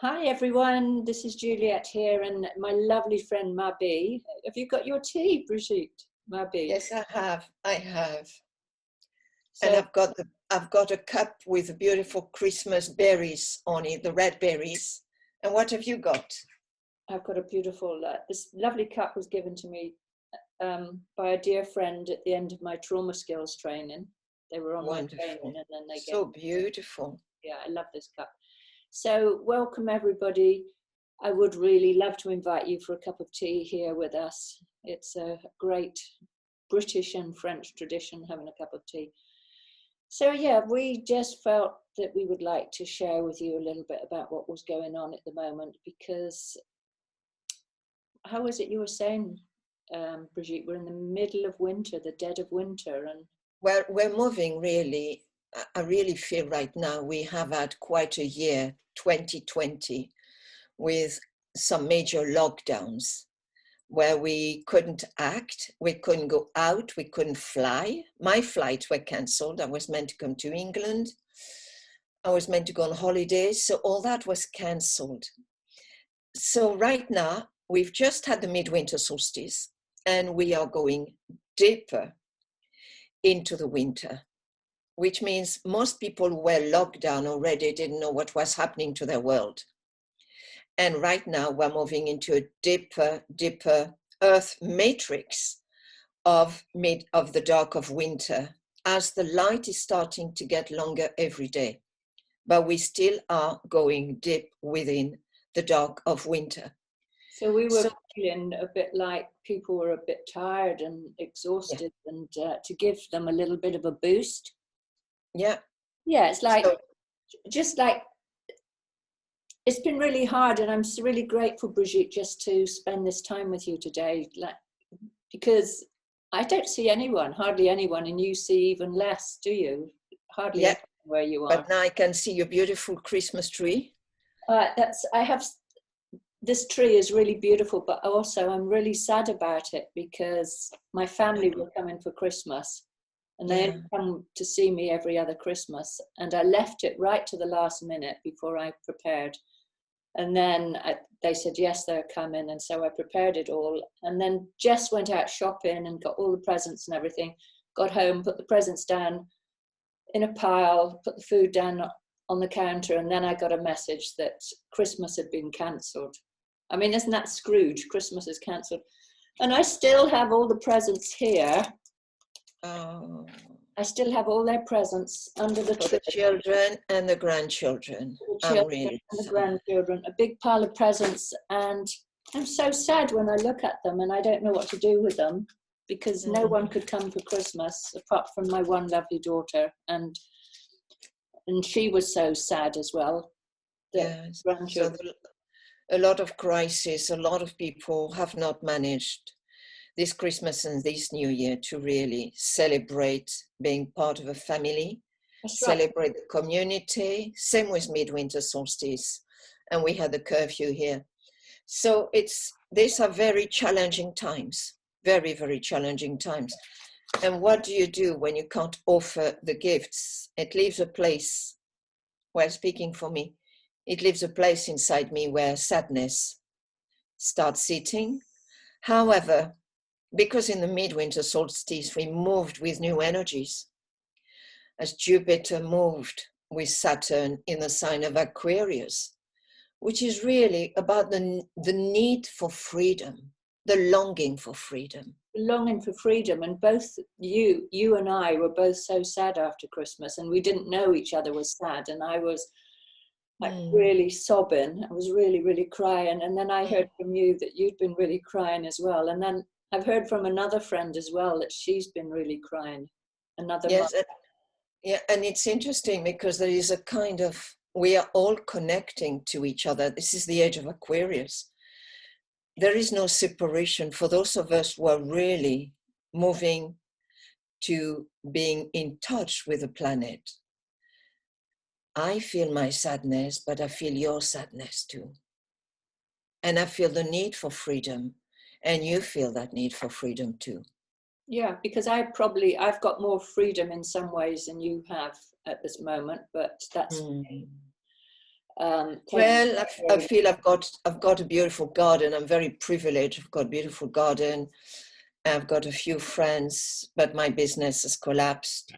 Hi everyone, this is Juliet here and my lovely friend MaBee. Have you got your tea, Brigitte? MaBee. Yes, I have. And So I've got a cup with beautiful Christmas berries on it, the red berries. And what have you got? I've got a beautiful, this lovely cup was given to me by a dear friend at the end of my trauma skills training. They were on my training Wonderful. and then they So beautiful. yeah, I love this cup. So welcome everybody. I would really love to invite you for a cup of tea here with us. It's a great British and French tradition, having a cup of tea. So yeah, we just felt that we would like to share with you a little bit about what was going on at the moment, because how was it you were saying, Brigitte, we're in the middle of winter, the dead of winter, and Well, we're moving really. I really feel right now we have had quite a year, 2020, with some major lockdowns where we couldn't act, we couldn't go out, we couldn't fly. My flights were cancelled. I was meant to come to England. I was meant to go on holidays. So all that was cancelled. So right now, we've just had the midwinter solstice and we are going deeper into the winter, which means most people who were locked down already didn't know what was happening to their world. And right now we're moving into a deeper earth matrix of the dark of winter as the light is starting to get longer every day. But we still are going deep within the dark of winter. so we were feeling a bit like people were a bit tired and exhausted, Yeah. and to give them a little bit of a boost. Yeah. Yeah, it's like just like it's been really hard, and I'm really grateful, Brigitte, just to spend this time with you today, like, because I don't see anyone, hardly anyone, and you see even less, do you? Hardly anyone where you are. But now I can see your beautiful Christmas tree. I have, this tree is really beautiful, but also I'm really sad about it because my family were coming for Christmas, and they come to see me every other Christmas, and I left it right to the last minute before I prepared. And then they said, yes, they're coming. And so I prepared it all, and then just went out shopping and got all the presents and everything, got home, put the presents down in a pile, put the food down on the counter. And then I got a message that Christmas had been cancelled. I mean, isn't that Scrooge? Christmas is cancelled. And I still have all the presents here. Oh. I still have all their presents under the tree. The children and the grandchildren. The children and the grandchildren, a big pile of presents, and I'm so sad when I look at them and I don't know what to do with them, because no one could come for Christmas apart from my one lovely daughter, and she was so sad as well. Yes. So a lot of crisis, a lot of people have not managed this Christmas and this New Year to really celebrate being part of a family, celebrate the community. Same with midwinter solstice, and we had the curfew here. So these are very challenging times, very, very challenging times. And what do you do when you can't offer the gifts? It leaves a place, well, speaking for me, it leaves a place inside me where sadness starts sitting. However, because in the midwinter solstice, we moved with new energies, as Jupiter moved with Saturn in the sign of Aquarius, which is really about the need for freedom, the longing for freedom. Longing for freedom. And both you and I were both so sad after Christmas, and we didn't know each other was sad. And I was like really sobbing. I was really, really crying. And then I heard from you that you'd been really crying as well. And then I've heard from another friend as well that she's been really crying. Another yes, mom. Yeah, and it's interesting because there is a kind of, we are all connecting to each other. This is the age of Aquarius. There is no separation for those of us who are really moving to being in touch with the planet. I feel my sadness, but I feel your sadness too. And I feel the need for freedom. And you feel that need for freedom too. Yeah, because I've got more freedom in some ways than you have at this moment, but that's Well, I feel I've got a beautiful garden. I'm very privileged. I've got a beautiful garden. I've got a few friends, but my business has collapsed.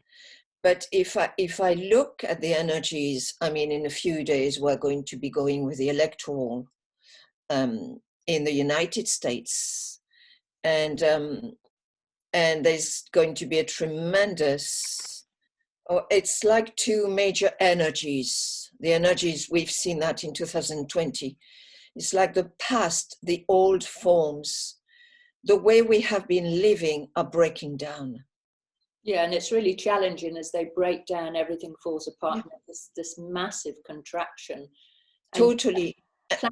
But if I look at the energies, I mean, in a few days we're going to be going with the electoral in the United States, and there's going to be a tremendous. Oh, it's like two major energies. The energies, we've seen that in 2020. It's like the past, the old forms, the way we have been living are breaking down. Yeah, and it's really challenging as they break down, everything falls apart. Yeah. This massive contraction. Totally.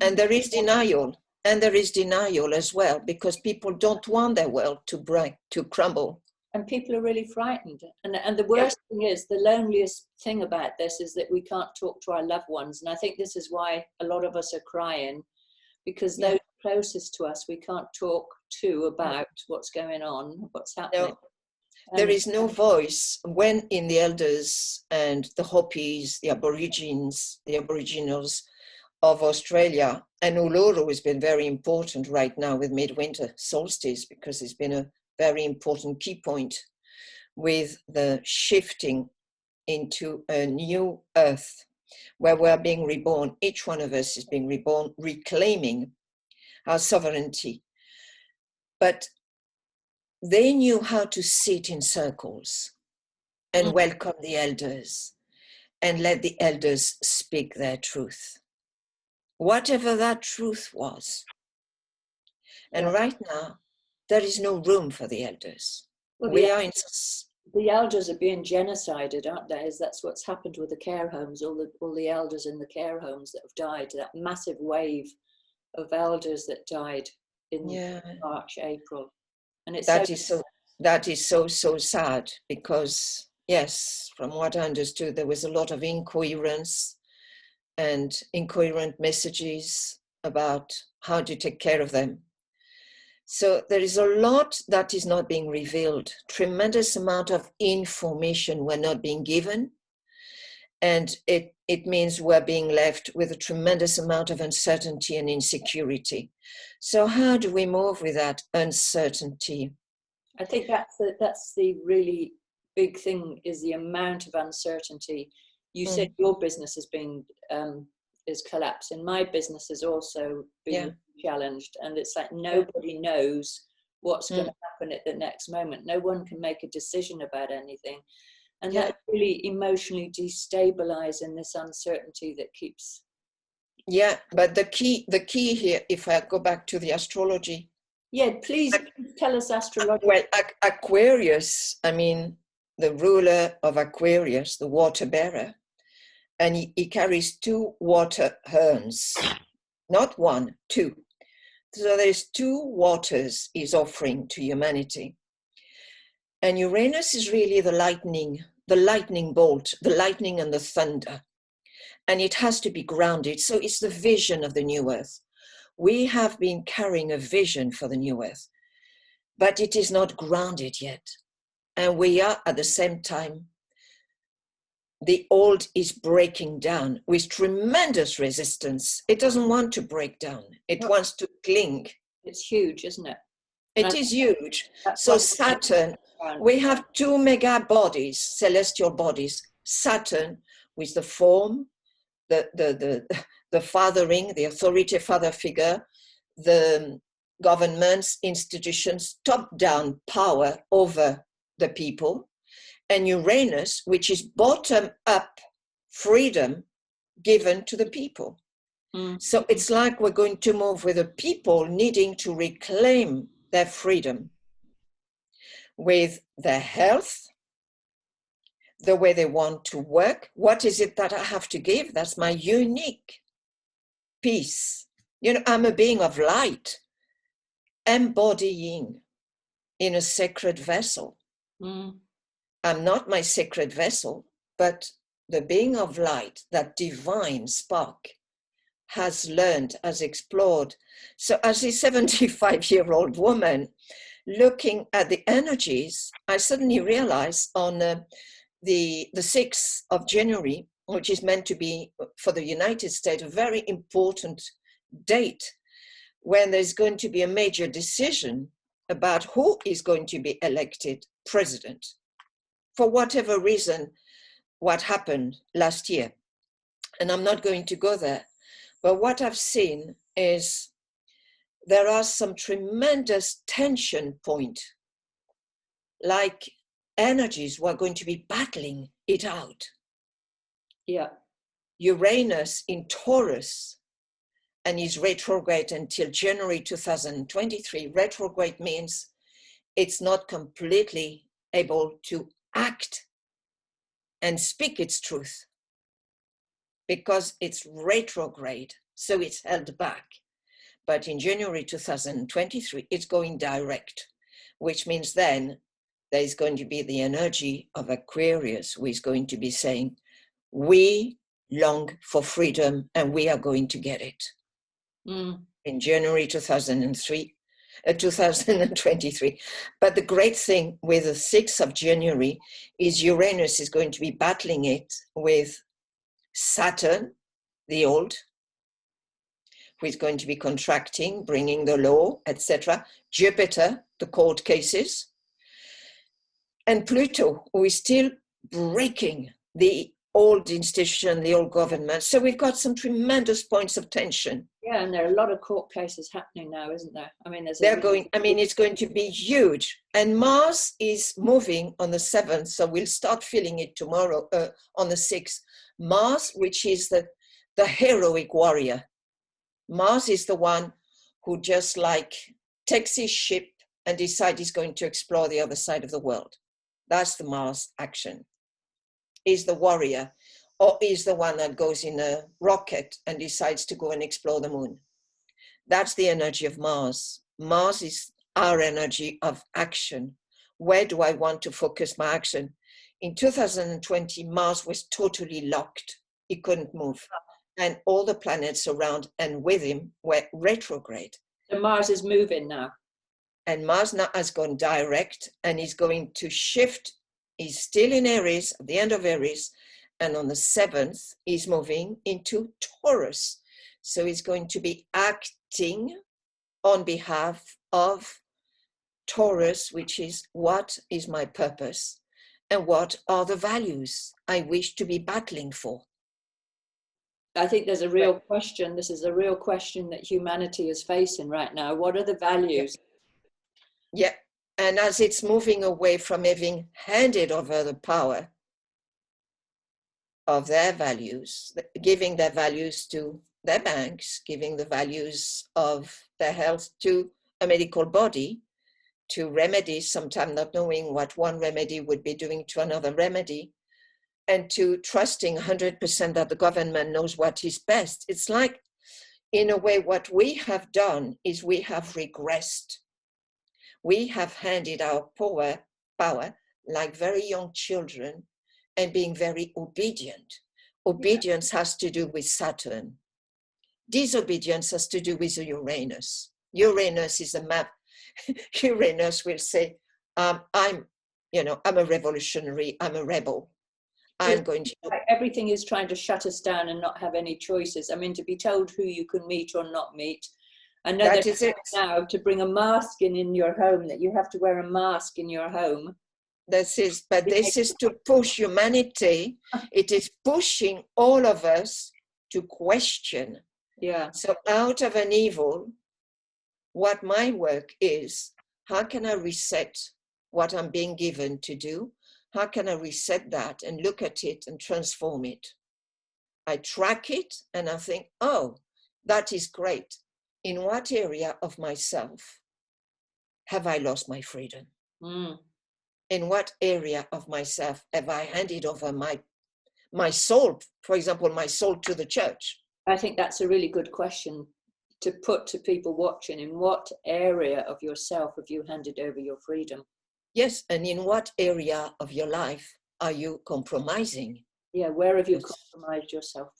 And there is denial. And there is denial as well, because people don't want their world to break, to crumble. And people are really frightened. And the worst thing is, the loneliest thing about this is that we can't talk to our loved ones. And I think this is why a lot of us are crying, because those closest to us, we can't talk to about what's going on, what's happening. No. There is no voice when in the elders and the Hopis, the Aborigines, the Aboriginals of Australia, and Uluru has been very important right now with midwinter solstice, because it's been a very important key point with the shifting into a new earth where we're being reborn. Each one of us is being reborn, reclaiming our sovereignty. But they knew how to sit in circles and welcome the elders and let the elders speak their truth, whatever that truth was. And right now, there is no room for the elders. Well, the elders are being genocided, aren't they? That's what's happened with the care homes, all the elders in the care homes that have died, that massive wave of elders that died in March, April. And it's that is so sad, because yes, from what I understood, there was a lot of incoherence and incoherent messages about how to take care of them. So there is a lot that is not being revealed. Tremendous amount of information we're not being given. And it means we're being left with a tremendous amount of uncertainty and insecurity. So how do we move with that uncertainty? I think that's the really big thing, is the amount of uncertainty. You said your business has been is collapsing. My business has also been challenged, and it's like nobody knows what's going to happen at the next moment. No one can make a decision about anything, and that's really emotionally destabilizing, this uncertainty that keeps. Yeah, but the key here, if I go back to the astrology. Yeah, please tell us astrology. Well, Aquarius, I mean, the ruler of Aquarius, the water bearer, and he carries two water urns, not one, two. So there's two waters he's offering to humanity. And Uranus is really the lightning bolt, the lightning and the thunder. And it has to be grounded. So it's the vision of the new earth. We have been carrying a vision for the new earth, but it is not grounded yet. And we are at the same time, the old is breaking down with tremendous resistance. It doesn't want to break down. It wants to cling. It's huge, isn't it? It is huge. So Saturn, we have two mega bodies, celestial bodies. Saturn with the form, the fathering, the authority father figure, the governments, institutions, top-down power over the people, and Uranus, which is bottom-up freedom given to the people. So it's like we're going to move with the people needing to reclaim their freedom with their health, the way they want to work. What is it that I have to give? That's my unique piece. You know, I'm a being of light, embodying in a sacred vessel. I'm not my sacred vessel, but the being of light, that divine spark, has learned, has explored. So as a 75-year-old woman, looking at the energies, I suddenly realized on the 6th of January, which is meant to be for the United States a very important date when there's going to be a major decision about who is going to be elected president. For whatever reason, what happened last year. And I'm not going to go there. But what I've seen is there are some tremendous tension point, like energies were going to be battling it out. Yeah. Uranus in Taurus and is retrograde until January 2023. Retrograde means it's not completely able to act and speak its truth because it's retrograde, so it's held back. But in January 2023, it's going direct, which means then there's going to be the energy of Aquarius, who is going to be saying, we long for freedom and we are going to get it. In January 2023. But the great thing with the 6th of January is Uranus is going to be battling it with Saturn, the old, who is going to be contracting, bringing the law, etc. Jupiter, the court cases. And Pluto, who is still breaking the old institution, the old government. So we've got some tremendous points of tension. Yeah, and there are a lot of court cases happening now, isn't there? I mean, it's going to be huge. And Mars is moving on the 7th, so we'll start feeling it tomorrow on the 6th. Mars, which is the heroic warrior. Mars is the one who just like takes his ship and decides he's going to explore the other side of the world. That's the Mars action. Is the warrior, or is the one that goes in a rocket and decides to go and explore the moon. That's the energy of Mars. Mars is our energy of action. Where do I want to focus my action? In 2020, Mars was totally locked. He couldn't move. And all the planets around and with him were retrograde. So Mars is moving now. And Mars now has gone direct and is going to shift. He's still in Aries, at the end of Aries, and on the 7th, he's moving into Taurus. So he's going to be acting on behalf of Taurus, which is what is my purpose and what are the values I wish to be battling for. I think there's a real question. This is a real question that humanity is facing right now. What are the values? Yeah. And as it's moving away from having handed over the power of their values, giving their values to their banks, giving the values of their health to a medical body, to remedies, sometimes not knowing what one remedy would be doing to another remedy, and to trusting 100% that the government knows what is best. It's like, in a way, what we have done is we have regressed. We have handed our power like very young children and being very obedient. Obedience has to do with Saturn. Disobedience has to do with Uranus. Uranus is a map. Uranus will say, I'm a revolutionary, I'm a rebel. I'm going to... Everything is trying to shut us down and not have any choices. I mean, to be told who you can meet or not meet. I know that is it. Now to bring a mask in your home, that you have to wear a mask in your home. This is to push humanity. It is pushing all of us to question. Yeah. So out of an evil, what my work is, how can I reset what I'm being given to do? How can I reset that and look at it and transform it? I track it and I think, oh, that is great. In what area of myself have I lost my freedom? In what area of myself have I handed over my soul, for example, my soul to the church? I think that's a really good question to put to people watching. In what area of yourself have you handed over your freedom? Yes, and in what area of your life are you compromising? Yeah, where have you compromised yourself?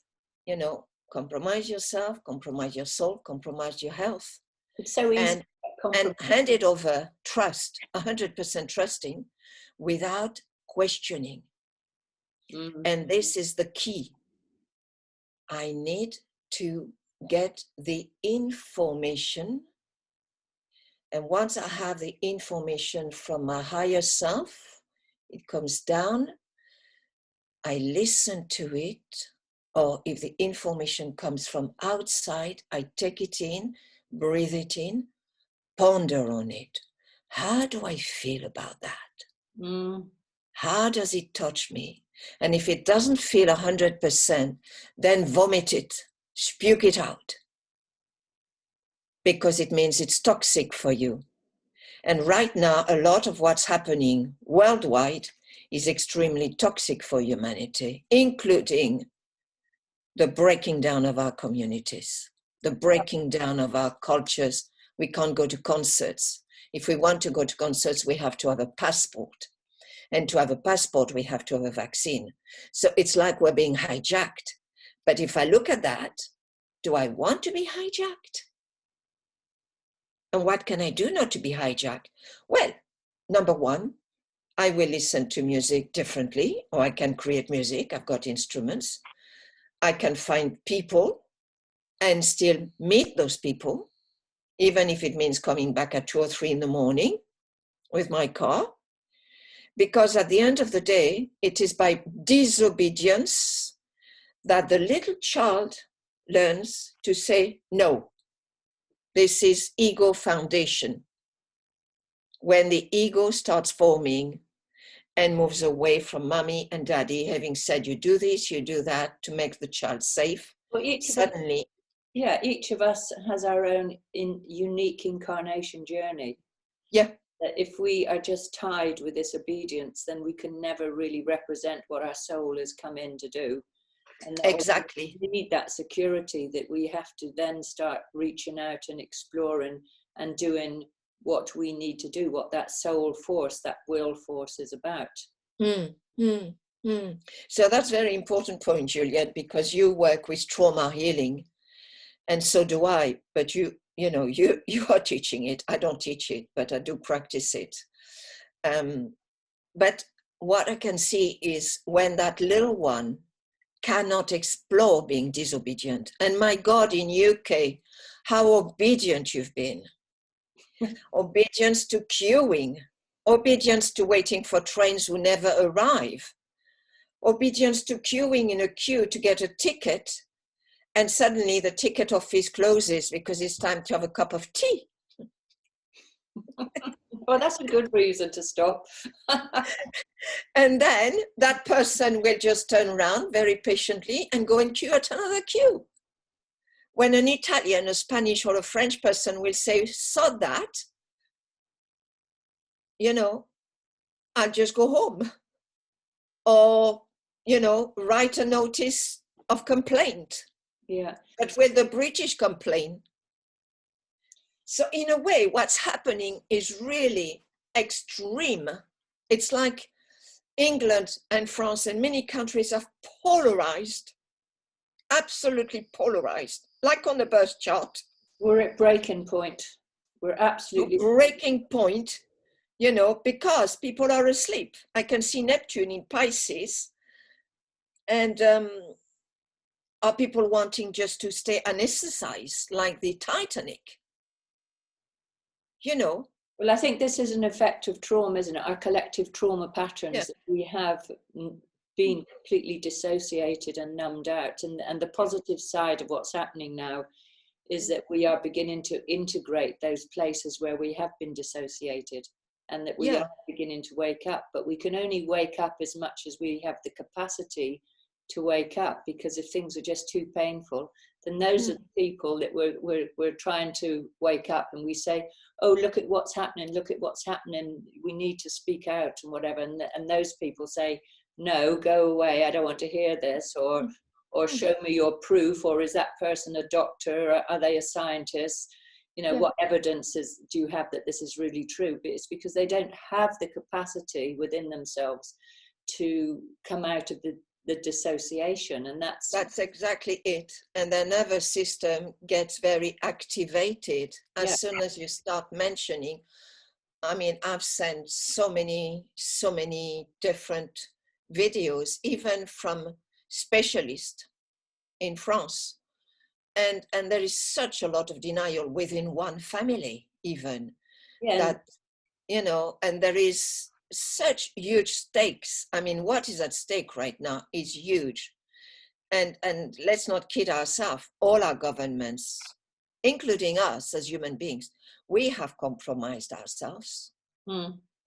You know, compromise yourself, compromise your soul, compromise your health. It's so easy. And hand it over, trust, 100% trusting without questioning. And this is the key I need to get the information. And once I have the information from my higher self, it comes down, I listen to it, or if the information comes from outside, I take it in, breathe it in, ponder on it. How do I feel about that? How does it touch me? And if it doesn't feel 100%, then vomit it, spew it out, because it means it's toxic for you. And right now, a lot of what's happening worldwide is extremely toxic for humanity, including the breaking down of our communities, the breaking down of our cultures. We can't go to concerts. If we want to go to concerts, we have to have a passport. And to have a passport, we have to have a vaccine. So it's like we're being hijacked. But if I look at that, do I want to be hijacked? And what can I do not to be hijacked? Well, number one, I will listen to music differently, or I can create music. I've got instruments. I can find people and still meet those people, even if it means coming back at 2 or 3 in the morning with my car. Because at the end of the day, it is by disobedience that the little child learns to say no. This is ego foundation. When the ego starts forming and moves away from mommy and daddy, having said, you do this, you do that, to make the child safe, well, suddenly... each of us has our own unique incarnation journey. Yeah. That if we are just tied with this obedience, then we can never really represent what our soul has come in to do. And exactly. We need that security that we have to then start reaching out and exploring and doing what we need to do, what that soul force, that will force is about. So that's a very important point, Juliet, because you work with trauma healing, and so do I. But you are teaching it. I don't teach it, but I do practice it. But what I can see is when that little one cannot explore being disobedient. And my God, in UK, how obedient you've been. Obedience to queuing, obedience to waiting for trains who never arrive, obedience to queuing in a queue to get a ticket, and suddenly the ticket office closes because it's time to have a cup of tea. Well, that's a good reason to stop. And then that person will just turn around very patiently and go and queue at another queue. When an Italian, a Spanish, or a French person will say, sod that, I'll just go home. Or, write a notice of complaint. Yeah. But with the British complaint, so in a way, what's happening is really extreme. It's like England and France and many countries have polarized, absolutely polarized, like on the birth chart. We're at breaking point. We're absolutely breaking point, because people are asleep. I can see Neptune in Pisces, and are people wanting just to stay anesthetized like the Titanic? Well, I think this is an effect of trauma, isn't it? Our collective trauma patterns. Yeah. That we have been completely dissociated and numbed out. And the positive side of what's happening now is that we are beginning to integrate those places where we have been dissociated, and that we are beginning to wake up. But we can only wake up as much as we have the capacity to wake up, because if things are just too painful, then those are the people that we're trying to wake up, and we say, oh, look at what's happening, we need to speak out and whatever, and those people say, no, go away, I don't want to hear this, or show me your proof, or is that person a doctor, or are they a scientist, what evidences do you have that this is really true? But it's because they don't have the capacity within themselves to come out of the dissociation, and that's exactly it. And the nervous system gets very activated as soon as you start mentioning. I mean, I've sent so many different videos, even from specialists in France. And there is such a lot of denial within one family, even, that, you know, and there is such huge stakes. I mean, what is at stake right now is huge. And let's not kid ourselves, all our governments, including us as human beings, we have compromised ourselves.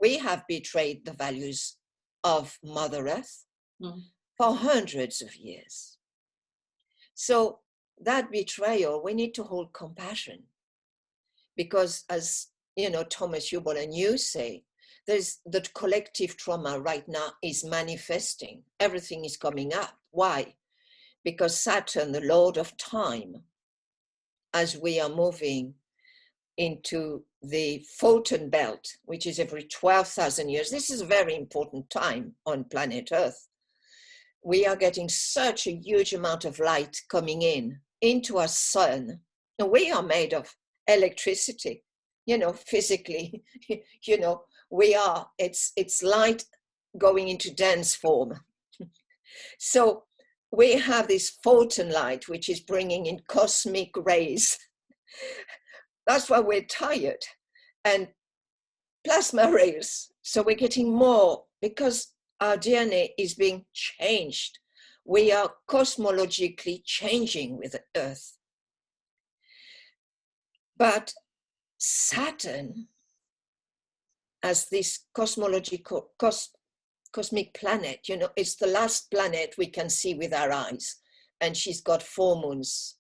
We have betrayed the values of Mother Earth for hundreds of years. So that betrayal, we need to hold compassion, because, as you know, Thomas Hubel and you say, there's the collective trauma right now is manifesting. Everything is coming up. Why? Because Saturn, the Lord of Time, as we are moving into the Fulton Belt, which is every 12,000 years, this is a very important time on planet Earth. We are getting such a huge amount of light coming into our sun. And we are made of electricity, you know, physically, you know, we are, it's light going into dense form. So we have this photon light, which is bringing in cosmic rays. That's why we're tired. And plasma rays. So we're getting more because our DNA is being changed. We are cosmologically changing with the Earth. But Saturn, as this cosmological, cosmic planet, you know, it's the last planet we can see with our eyes. And she's got 4 moons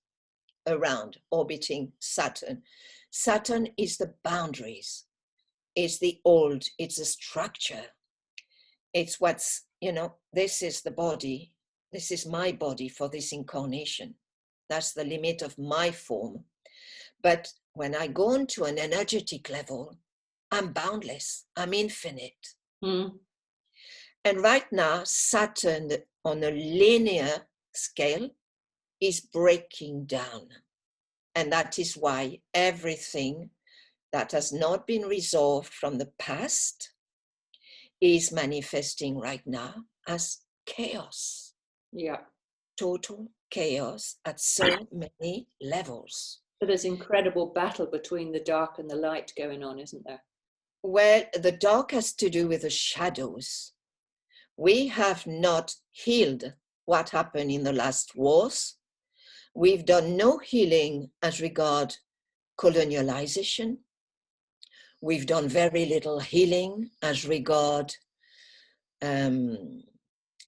around orbiting Saturn. Saturn is the boundaries. It's the old, it's the structure. It's what's, you know, this is the body. This is my body for this incarnation. That's the limit of my form. But when I go into an energetic level, I'm boundless. I'm infinite. And right now, Saturn on a linear scale is breaking down. And that is why everything that has not been resolved from the past is manifesting right now as chaos. Yeah. Total chaos at so many levels. So there's incredible battle between the dark and the light going on, isn't there? Well, the dark has to do with the shadows. We have not healed what happened in the last wars. We've done no healing as regard colonialization. We've done very little healing as regard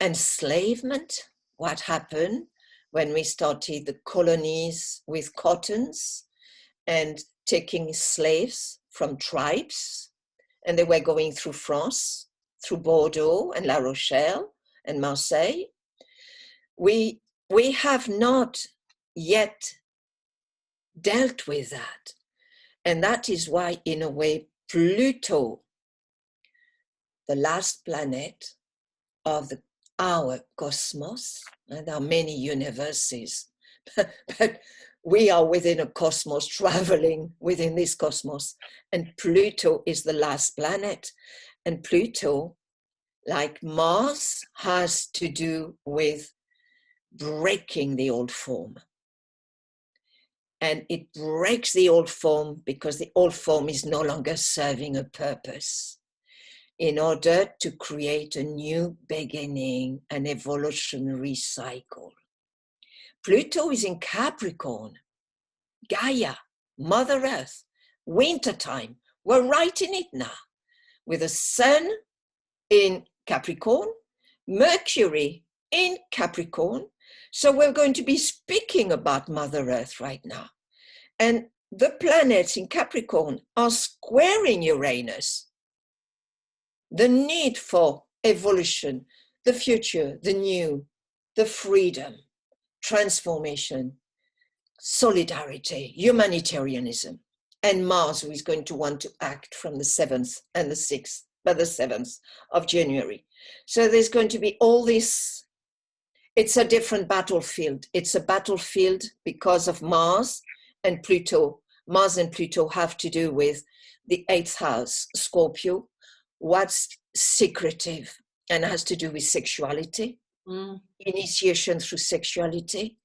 enslavement. What happened when we started the colonies with cottons and taking slaves from tribes, and they were going through France, through Bordeaux and La Rochelle and Marseille. We have not yet dealt with that. And that is why, in a way, Pluto, the last planet of our cosmos, and there are many universes, but we are within a cosmos, traveling within this cosmos, and Pluto is the last planet. And Pluto, like Mars, has to do with breaking the old form. And it breaks the old form because the old form is no longer serving a purpose, in order to create a new beginning, an evolutionary cycle. Pluto is in Capricorn, Gaia, Mother Earth, wintertime. We're right in it now, with the sun in Capricorn, Mercury in Capricorn. So we're going to be speaking about Mother Earth right now. And the planets in Capricorn are squaring Uranus. The need for evolution, the future, the new, the freedom, transformation, solidarity, humanitarianism, and Mars, who is going to want to act from the 7th and the 6th, but the 7th of January. So there's going to be all this. It's a different battlefield. It's a battlefield because of Mars and Pluto. Mars and Pluto have to do with the 8th house, Scorpio, what's secretive, and has to do with sexuality, initiation through sexuality,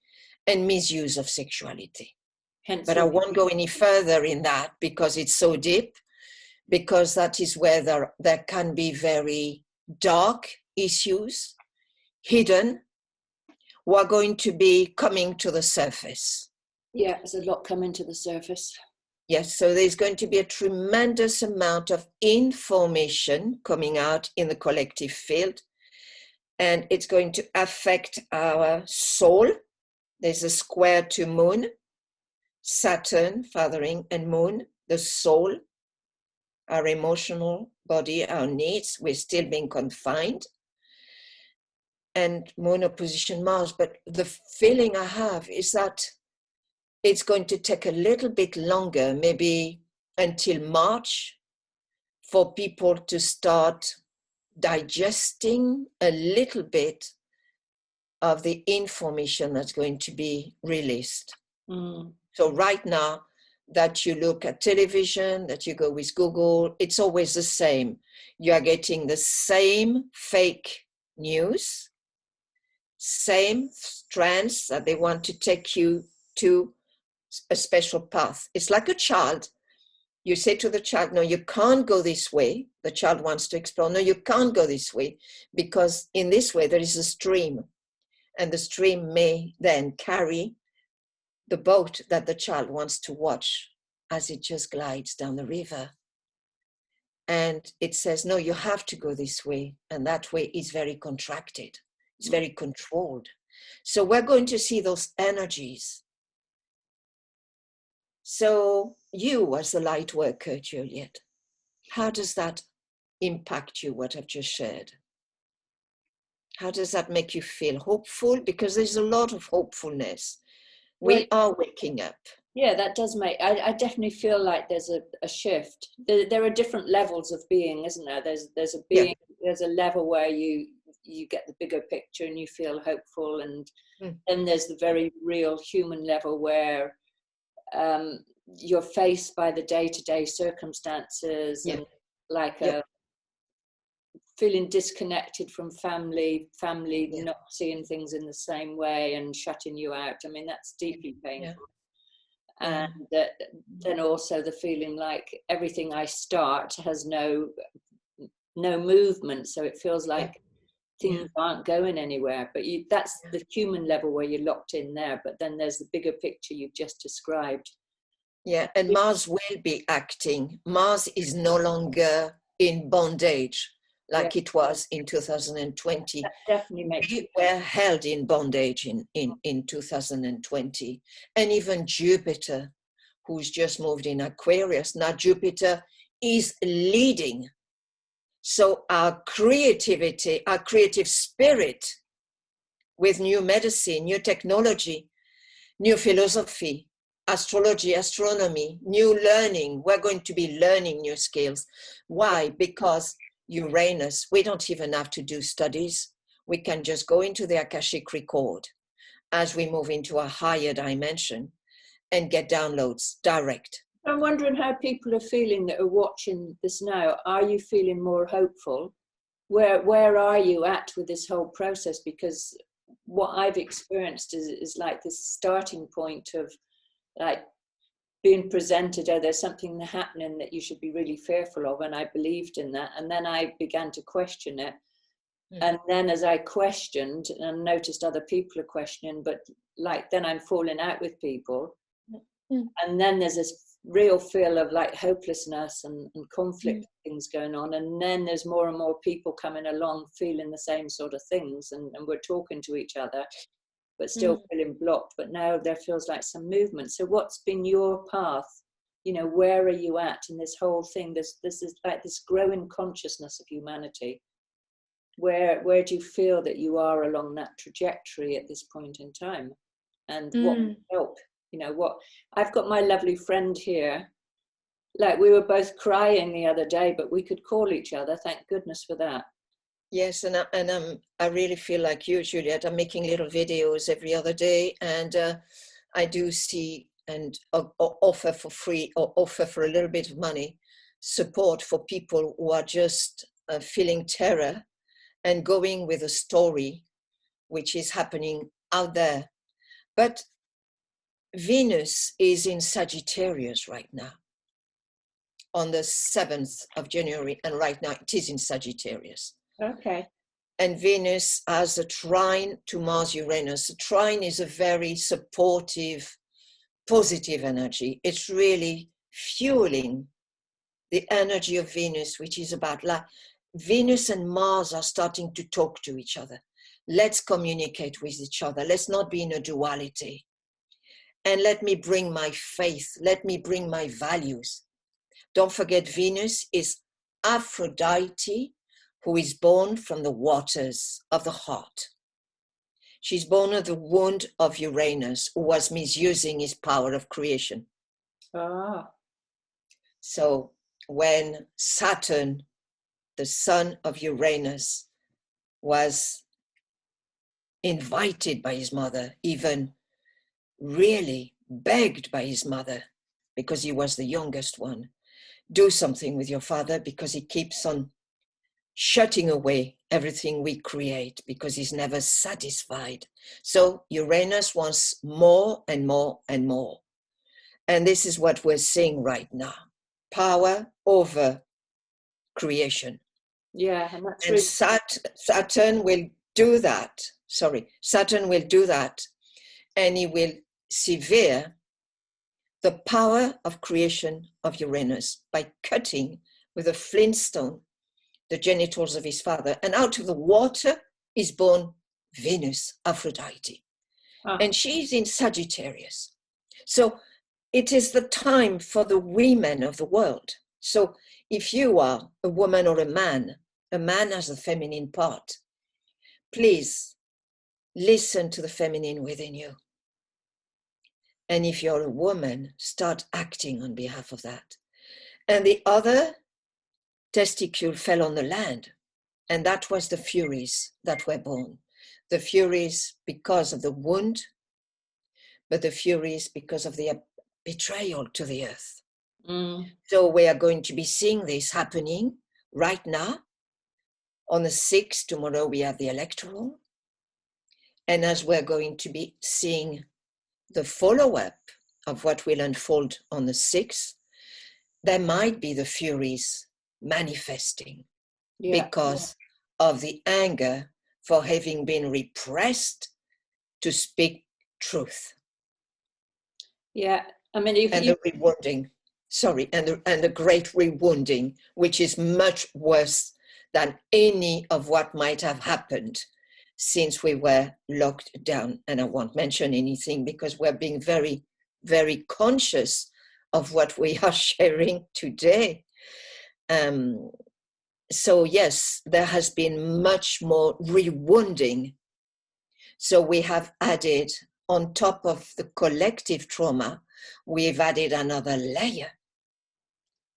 and misuse of sexuality. Hence But I won't go any further in that because it's so deep, because that is where there can be very dark issues, hidden, who are going to be coming to the surface. Yeah, there's a lot coming to the surface. Yes, so there's going to be a tremendous amount of information coming out in the collective field, and it's going to affect our soul. There's a square to Moon, Saturn, fathering, and Moon, the soul, our emotional body, our needs. We're still being confined. And Moon opposition Mars. But the feeling I have is that it's going to take a little bit longer, maybe until March, for people to start digesting a little bit of the information that's going to be released. So right now, that you look at television, that you go with Google, it's always the same. You are getting the same fake news, same strands that they want to take you to a special path. It's like a child. You say to the child, no, you can't go this way. The child wants to explore. No, you can't go this way, because in this way there is a stream, and the stream may then carry the boat that the child wants to watch as it just glides down the river. And it says, no, you have to go this way. And that way is very contracted. It's very controlled. So we're going to see those energies. So you as a light worker, Juliet, how does that impact you, what I've just shared? How does that make you feel hopeful? Because there's a lot of hopefulness. We are waking up. Yeah, that does make, I definitely feel like there's a shift. There are different levels of being, isn't there? There's a being, there's a level where you get the bigger picture and you feel hopeful, and then there's the very real human level where you're faced by the day-to-day circumstances and like feeling disconnected from family not seeing things in the same way and shutting you out. I mean, that's deeply painful. And then also the feeling like everything I start has no movement, so it feels like things aren't going anywhere. But that's the human level where you're locked in there. But then there's the bigger picture you've just described. Yeah, and Mars will be acting. Mars is no longer in bondage like it was in 2020. That definitely makes we were held in bondage in 2020. And even Jupiter, who's just moved in Aquarius, now Jupiter is leading. So our creativity, our creative spirit, with new medicine, new technology, new philosophy, astrology, astronomy, new learning. We're going to be learning new skills. Why? Because Uranus, we don't even have to do studies. We can just go into the Akashic record as we move into a higher dimension and get downloads direct. I'm wondering how people are feeling that are watching this now. Are you feeling more hopeful? Where are you at with this whole process? Because what I've experienced is like this starting point of like being presented, oh, there's something happening that you should be really fearful of, and I believed in that, and then I began to question it. And then as I questioned and noticed other people are questioning, but like then I'm falling out with people, and then there's this real feel of like hopelessness and conflict things going on, and then there's more and more people coming along feeling the same sort of things, and we're talking to each other but still feeling blocked. But now there feels like some movement. So what's been your path? You know, where are you at in this whole thing? This is like this growing consciousness of humanity. Where do you feel that you are along that trajectory at this point in time? And what help? You know, what I've got my lovely friend here. Like we were both crying the other day, but we could call each other. Thank goodness for that. Yes, and I really feel like you, Juliet. I'm making little videos every other day, and I do see and offer for free or offer for a little bit of money support for people who are just feeling terror and going with a story which is happening out there. But Venus is in Sagittarius right now, on the 7th of January, and right now it is in Sagittarius. Okay. And Venus has a trine to Mars Uranus. A trine is a very supportive, positive energy. It's really fueling the energy of Venus, which is about life. Venus and Mars are starting to talk to each other. Let's communicate with each other. Let's not be in a duality. And let me bring my faith. Let me bring my values. Don't forget, Venus is Aphrodite, who is born from the waters of the heart. She's born of the wound of Uranus, who was misusing his power of creation. Ah. So when Saturn, the son of Uranus, was invited by his mother, even really begged by his mother, because he was the youngest one, do something with your father because he keeps on shutting away everything we create because he's never satisfied. So Uranus wants more and more and more. And this is what we're seeing right now. Power over creation. Yeah, and that's And really... Saturn will do that. Saturn will do that. And he will sever the power of creation of Uranus by cutting with a flintstone the genitals of his father. And out of the water is born Venus, Aphrodite. And she's in Sagittarius. So it is the time for the women of the world. So if you are a woman or a man has a feminine part, please listen to the feminine within you. And if you're a woman, start acting on behalf of that. And the other testicule fell on the land. And that was the Furies that were born. The Furies because of the wound, but the Furies because of the betrayal to the earth. So we are going to be seeing this happening right now. On the 6th, tomorrow we have the electoral. And as we're going to be seeing the follow-up of what will unfold on the 6th, there might be the Furies manifesting because of the anger for having been repressed to speak truth. Yeah, I mean, and the rewounding, and the great rewounding, which is much worse than any of what might have happened since we were locked down. And I won't mention anything because we're being very, very conscious of what we are sharing today. So yes, there has been much more rewounding. So we have added, on top of the collective trauma, we've added another layer.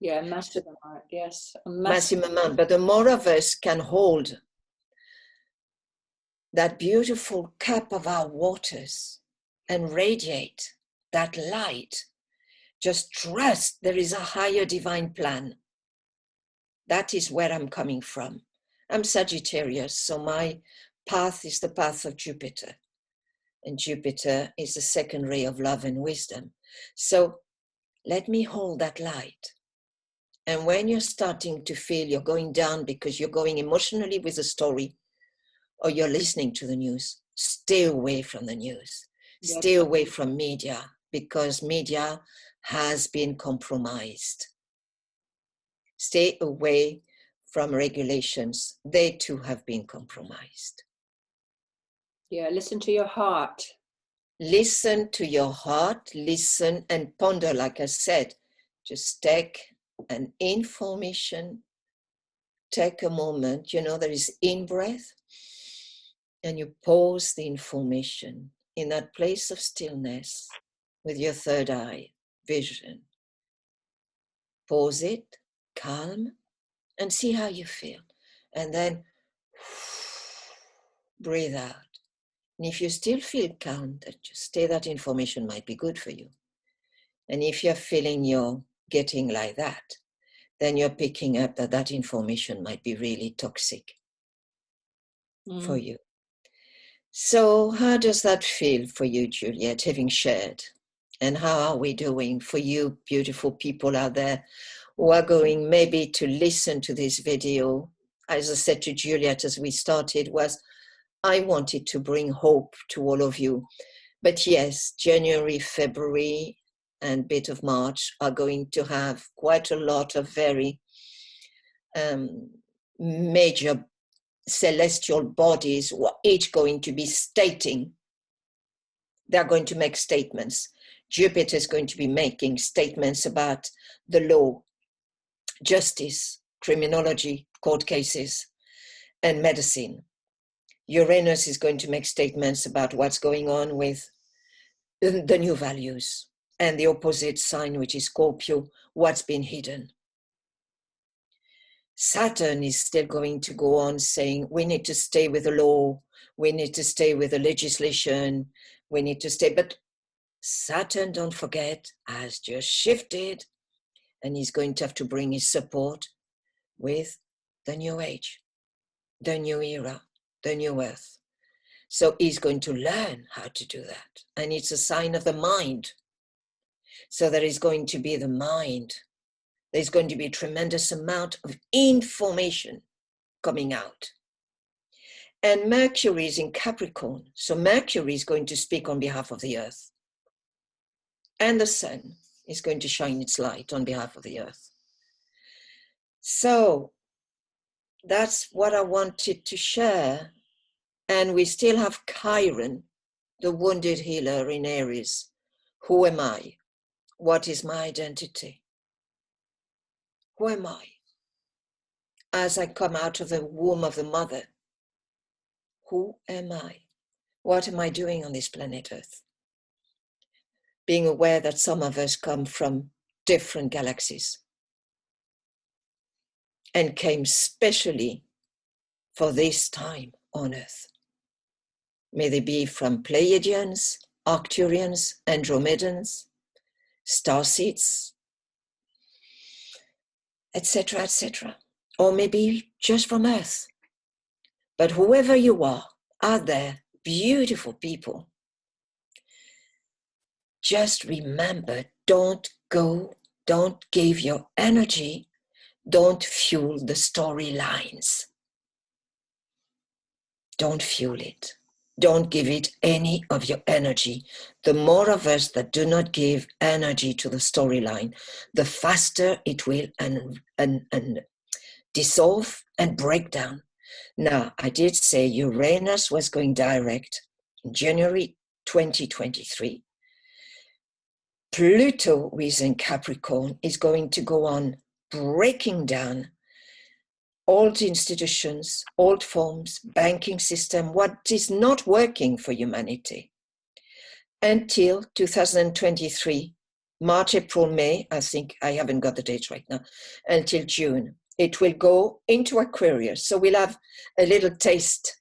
Yeah, massive amount, yes. Massive amount, but the more of us can hold that beautiful cup of our waters and radiate that light, just trust there is a higher divine plan. That is where I'm coming from. I'm Sagittarius, so my path is the path of Jupiter. And Jupiter is the second ray of love and wisdom. So let me hold that light. And when you're starting to feel you're going down because you're going emotionally with a story or you're listening to the news, stay away from the news. Yes. Stay away from media because media has been compromised. Stay away from regulations. They too have been compromised. Yeah, listen to your heart. Listen to your heart, listen and ponder, like I said. Just take an information, take a moment, there is in-breath, and you pause the information in that place of stillness with your third eye, vision. Pause it, calm, and see how you feel. And then breathe out. And if you still feel calm, just say that information might be good for you. And if you're feeling you're getting like that, then you're picking up that information might be really toxic for you. So how does that feel for you, Juliet, having shared? And how are we doing for you beautiful people out there who are going maybe to listen to this video? As I said to Juliet as we started, was I wanted to bring hope to all of you. But yes, January, February, and bit of March are going to have quite a lot of very major celestial bodies who are each going to be stating, they're going to make statements. Jupiter is going to be making statements about the law, justice, criminology, court cases, and medicine. Uranus is going to make statements about what's going on with the new values, and the opposite sign, which is Scorpio, what's been hidden. Saturn is still going to go on saying, we need to stay with the law, we need to stay with the legislation, we need to stay. But Saturn, don't forget, has just shifted, and he's going to have to bring his support with the new age, the new era, the new earth. So he's going to learn how to do that. And it's a sign of the mind. So there is going to be the mind. There's going to be a tremendous amount of information coming out. And Mercury is in Capricorn. So Mercury is going to speak on behalf of the earth. And the sun is going to shine its light on behalf of the earth. So that's what I wanted to share. And we still have Chiron, the wounded healer in Aries. Who am I? What is my identity? Who am I? As I come out of the womb of the mother, who am I? What am I doing on this planet Earth? Being aware that some of us come from different galaxies and came specially for this time on Earth. May they be from Pleiadians, Arcturians, Andromedans, starseeds, etc., etc. Or maybe just from Earth. But whoever you are out there, beautiful people, just remember, don't give your energy, don't fuel the storylines. Don't fuel it. Don't give it any of your energy. The more of us that do not give energy to the storyline, the faster it will and dissolve and break down. Now, I did say Uranus was going direct in January 2023. Pluto, who is in Capricorn, is going to go on breaking down old institutions, old forms, banking system, what is not working for humanity. Until 2023, March, April, May, I think, I haven't got the dates right now, until June. It will go into Aquarius. So we'll have a little taste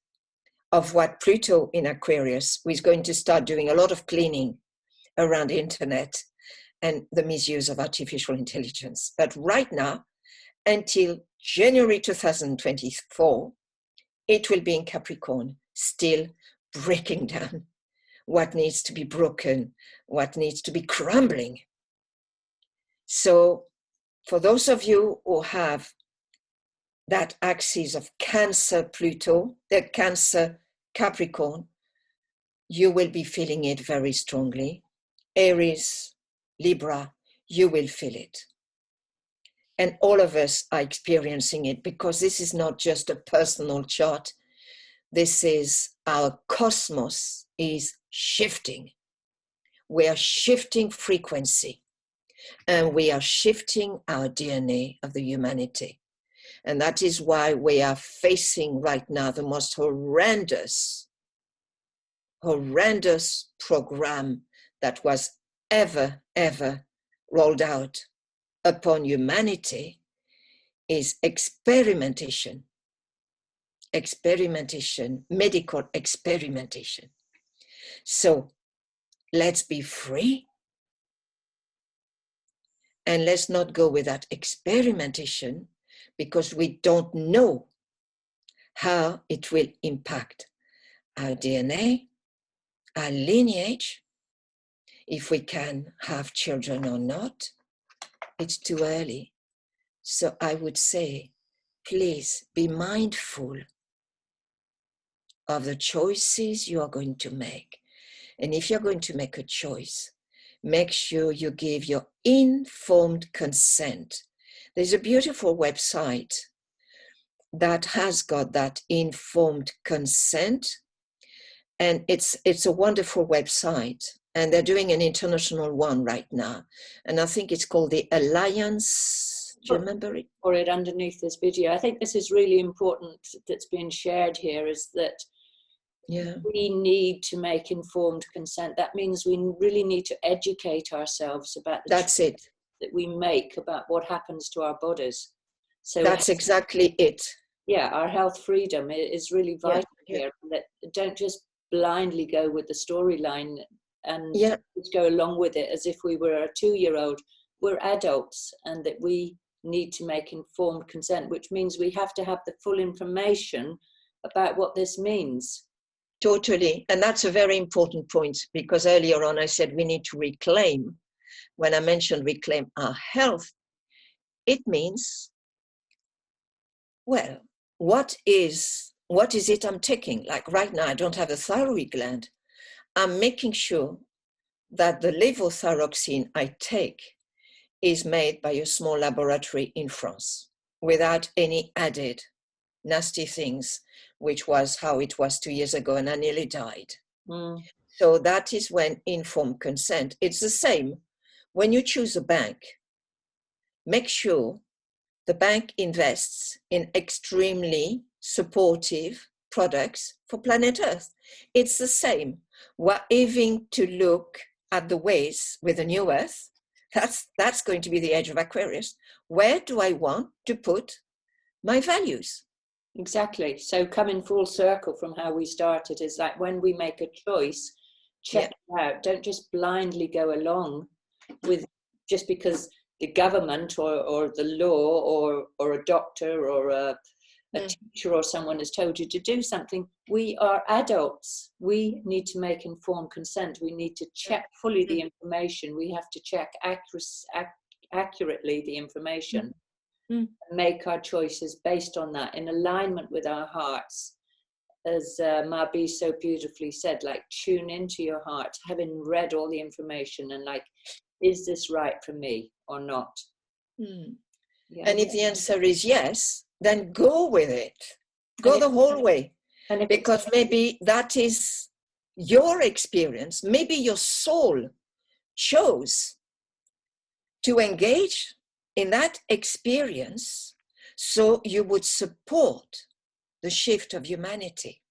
of what Pluto in Aquarius, who is going to start doing a lot of cleaning around the internet and the misuse of artificial intelligence. But right now, until January 2024, it will be in Capricorn, still breaking down what needs to be broken, what needs to be crumbling. So for those of you who have that axis of Cancer Pluto, the Cancer Capricorn, you will be feeling it very strongly. Aries, Libra, you will feel it. And all of us are experiencing it, because this is not just a personal chart. This is our cosmos is shifting. We are shifting frequency, and we are shifting our DNA of the humanity. And that is why we are facing right now the most horrendous program that was ever rolled out upon humanity, is experimentation, medical experimentation. So let's be free, and let's not go with that experimentation, because we don't know how it will impact our DNA, our lineage, if we can have children or not. It's too early. So I would say, please be mindful of the choices you are going to make. And if you're going to make a choice, make sure you give your informed consent. There's a beautiful website that has got that informed consent. And it's a wonderful website. And they're doing an international one right now. And I think it's called the Alliance. Do you remember it? Or it underneath this video. I think this is really important that's being shared here, is that we need to make informed consent. That means we really need to educate ourselves about the choices that we make about what happens to our bodies. So that's exactly it. Yeah, our health freedom is really vital here. That don't just blindly go with the storyline and just go along with it as if we were a 2-year-old. We're adults, and that we need to make informed consent, which means we have to have the full information about what this means. Totally. And that's a very important point, because earlier on I said we need to reclaim. When I mentioned reclaim our health, it means, well, what is it I'm taking? Like right now, I don't have a thyroid gland. I'm making sure that the levothyroxine I take is made by a small laboratory in France without any added nasty things, which was how it was 2 years ago, and I nearly died. So that is when informed consent. It's the same when you choose a bank. Make sure the bank invests in extremely supportive products for planet Earth. It's the same. We're aiming to look at the ways with the new Earth. That's going to be the age of Aquarius. Where do I want to put my values? Exactly. So coming full circle from how we started is like when we make a choice, check it out. Don't just blindly go along with just because the government or the law or a doctor or a teacher or someone has told you to do something. We are adults. We need to make informed consent. We need to check fully the information. We have to check accurately the information. Make our choices based on that, in alignment with our hearts. As MaBee so beautifully said, like tune into your heart, having read all the information, and like, is this right for me or not? Yeah. And if the answer is yes, then go with it. Go the whole way. Because maybe that is your experience. Maybe your soul chose to engage in that experience so you would support the shift of humanity.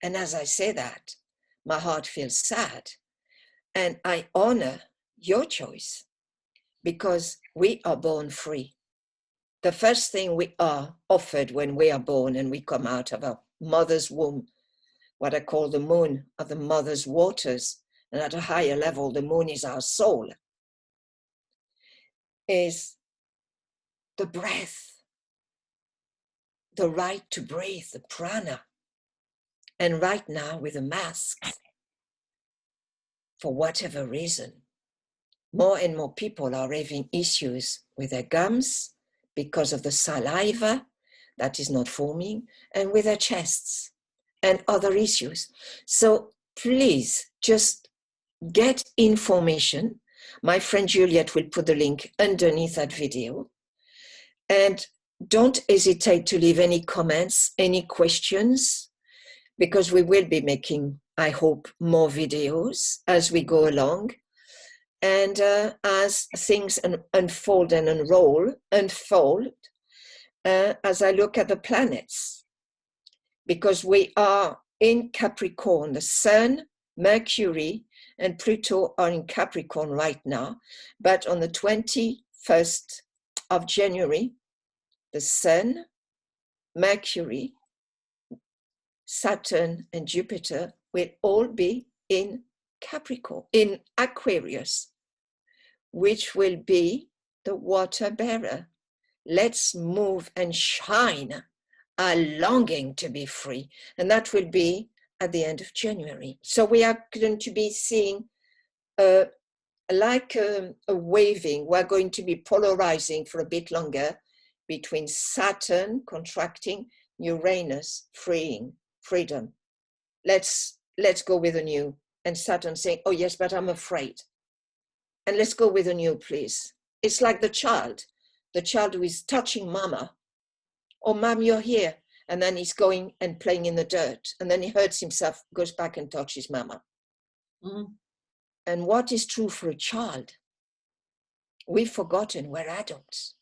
And as I say that, my heart feels sad. And I honor your choice, because we are born free. The first thing we are offered when we are born and we come out of our mother's womb, what I call the moon of the mother's waters, and at a higher level, the moon is our soul, is the breath, the right to breathe, the prana. And right now, with the masks, for whatever reason, more and more people are having issues with their gums because of the saliva that is not forming, and with their chests and other issues. So please just get information. My friend Juliet will put the link underneath that video. And don't hesitate to leave any comments, any questions, because we will be making, I hope, more videos as we go along. And as things unfold and unfold, as I look at the planets, because we are in Capricorn, the Sun, Mercury, and Pluto are in Capricorn right now. But on the 21st of January, the Sun, Mercury, Saturn, and Jupiter will all be in Capricorn, in Aquarius, which will be the water bearer. Let's move and shine are longing to be free. And that will be at the end of January. So we are going to be seeing like a waving. We're going to be polarizing for a bit longer between Saturn contracting, Uranus freeing, freedom. Let's go with a new. And Saturn saying, oh yes, but I'm afraid. And let's go with a new, please. It's like the child who is touching mama. Oh, mom, you're here. And then he's going and playing in the dirt. And then he hurts himself, goes back and touches mama. Mm. And what is true for a child? We've forgotten we're adults.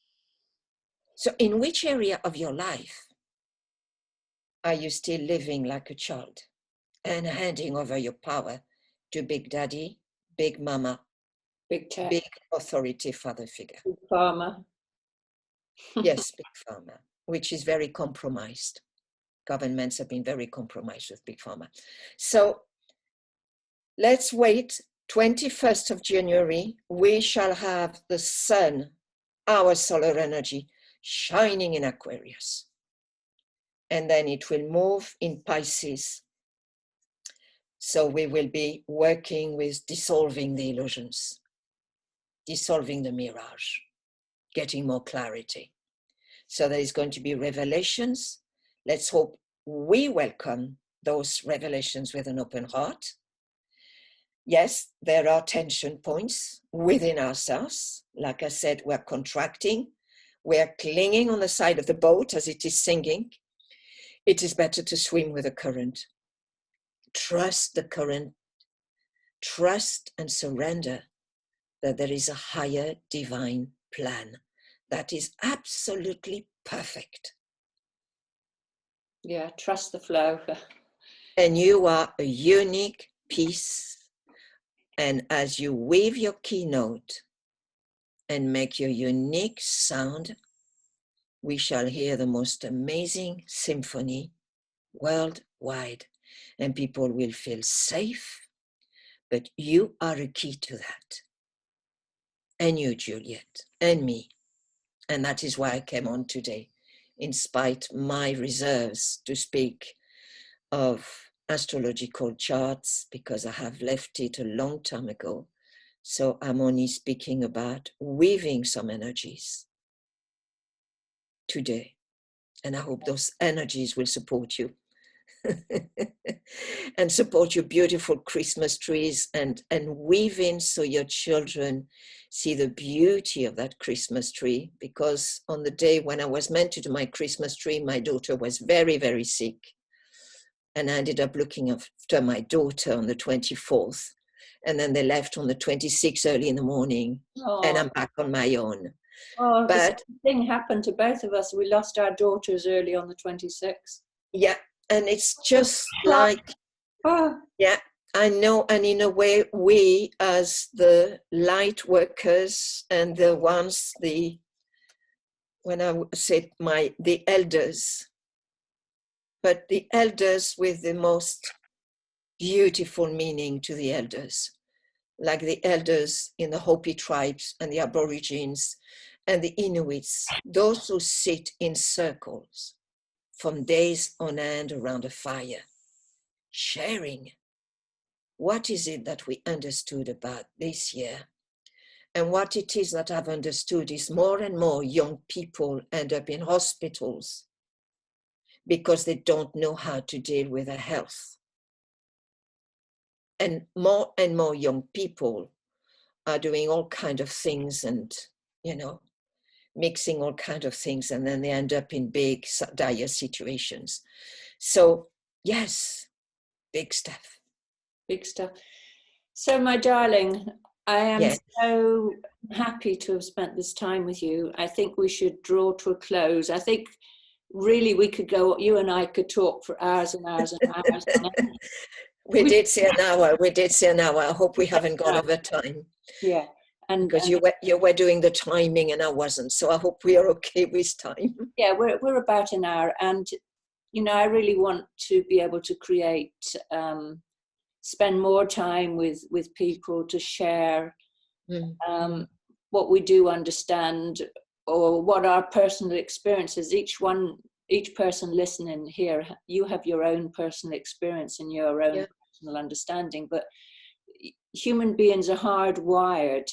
So in which area of your life are you still living like a child and handing over your power to Big Daddy, Big Mama, Big tech, big authority father figure? big pharma. Yes, Big Pharma, which is very compromised. Governments have been very compromised with Big Pharma. So let's wait. 21st of January, we shall have the sun, our solar energy, shining in Aquarius. And then it will move in Pisces. So we will be working with dissolving the illusions, dissolving the mirage, getting more clarity. So there is going to be revelations. Let's hope we welcome those revelations with an open heart. Yes, there are tension points within ourselves. Like I said, we're contracting. We're clinging on the side of the boat as it is sinking. It is better to swim with the current. Trust the current. Trust and surrender that there is a higher divine plan that is absolutely perfect. Yeah, trust the flow. And you are a unique piece. And as you weave your keynote and make your unique sound, we shall hear the most amazing symphony worldwide. And people will feel safe, but you are a key to that. And you, Juliet, and me. And that is why I came on today, in spite my reserves to speak of astrological charts, because I have left it a long time ago. So I'm only speaking about weaving some energies today. And I hope those energies will support you and support your beautiful Christmas trees and weave in so your children see the beauty of that Christmas tree. Because on the day when I was meant to do my Christmas tree, my daughter was very, very sick. And I ended up looking after my daughter on the 24th. And then they left on the 26th early in the morning. Oh. And I'm back on my own. Oh, But the same thing happened to both of us. We lost our daughters early on the 26th. yeah, and it's just like, yeah, I know. And in a way, we as the light workers and the ones, when I said the elders, but the elders with the most beautiful meaning to the elders, like the elders in the Hopi tribes and the Aborigines and the Inuits, those who sit in circles from days on end around a fire, sharing what is it that we understood about this year. And what it is that I've understood is more and more young people end up in hospitals because they don't know how to deal with their health. And more young people are doing all kinds of things and, mixing all kinds of things, and then they end up in big, dire situations. So, yes, big stuff. Big stuff. So, my darling, I am so happy to have spent this time with you. I think we should draw to a close. I think really we could go, you and I could talk for hours and hours and hours. We did say an hour. I hope we haven't gone over time. Yeah. And because you were doing the timing and I wasn't. So I hope we are okay with time. Yeah, we're about an hour. And, I really want to be able to create, spend more time with people to share what we do understand or what our personal experiences, each one each person listening here, you have your own personal experience and your own personal understanding, but human beings are hardwired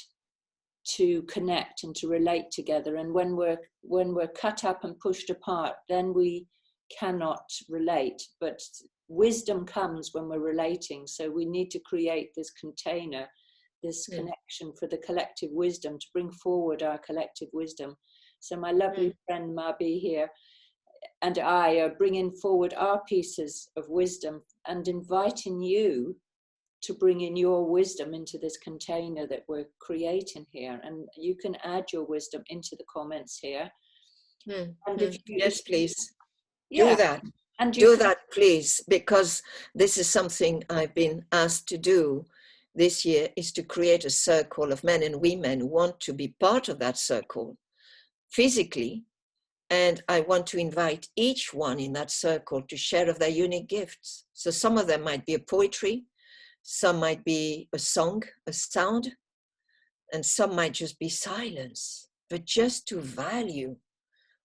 to connect and to relate together. And when we're cut up and pushed apart, then we cannot relate. But wisdom comes when we're relating. So we need to create this container, this connection for the collective wisdom, to bring forward our collective wisdom. So my lovely friend MaBee here and I are bringing forward our pieces of wisdom and inviting you to bring in your wisdom into this container that we're creating here. And you can add your wisdom into the comments here. And if you, yes, please. Yeah. Do that. And do that, please, because this is something I've been asked to do this year, is to create a circle of men and women who want to be part of that circle physically. And I want to invite each one in that circle to share of their unique gifts. So some of them might be a poetry, some might be a song, a sound, and some might just be silence. But just to value,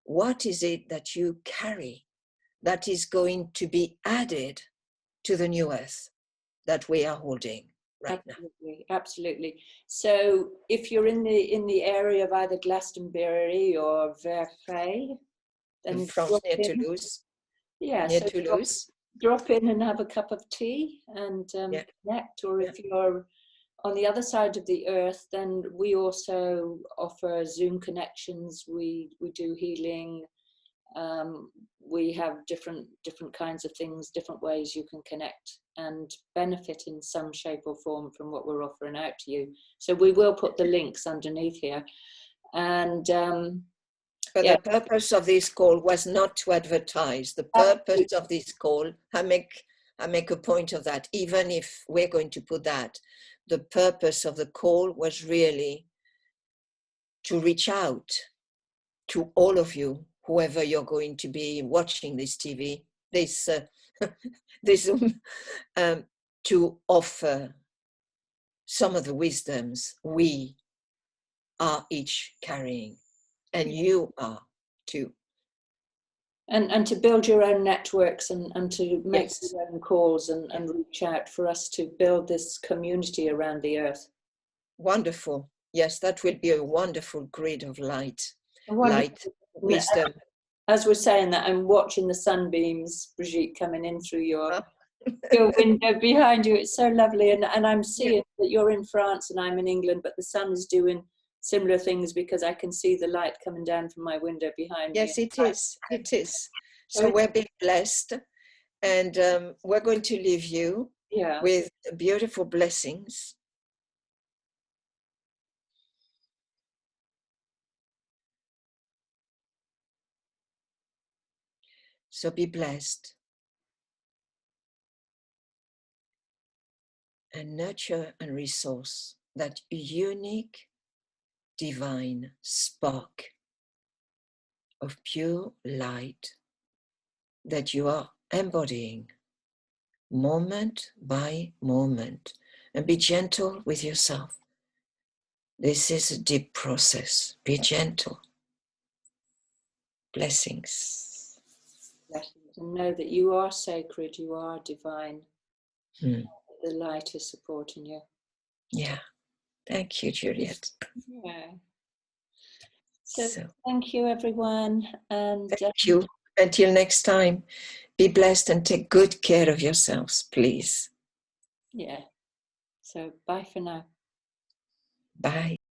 what is it that you carry that is going to be added to the new earth that we are holding right now? Absolutely. So if you're in the area of either Glastonbury or Versailles, then France, near Toulouse. Yeah, near so Toulouse. Drop in and have a cup of tea and connect. Or if you're on the other side of the earth, then we also offer Zoom connections. We do healing. We have different kinds of things, different ways you can connect and benefit in some shape or form from what we're offering out to you. So we will put the links underneath here. And but the purpose of this call was not to advertise. The purpose of this call, I make a point of that, even if we're going to put that, the purpose of the call was really to reach out to all of you, whoever you're going to be watching this TV, this Zoom, to offer some of the wisdoms we are each carrying, and you are too. And to build your own networks and to make your own calls and reach out for us to build this community around the earth. Wonderful. Yes, that will be a wonderful grid of light, wisdom. As we're saying that, I'm watching the sunbeams, Brigitte, coming in through your window behind you. It's so lovely. And I'm seeing that you're in France and I'm in England, but the sun is doing similar things because I can see the light coming down from my window behind me. Yes, it is. It is. So we're being blessed, and we're going to leave you with beautiful blessings. So be blessed and nurture and resource that unique divine spark of pure light that you are embodying moment by moment, and be gentle with yourself. This is a deep process. Be gentle. Blessings. Blessings. And know that you are sacred, you are divine. The light is supporting you. Yeah. Thank you, Juliet. Yeah. So thank you, everyone. And thank you. Until next time, be blessed and take good care of yourselves, please. Yeah. So bye for now. Bye.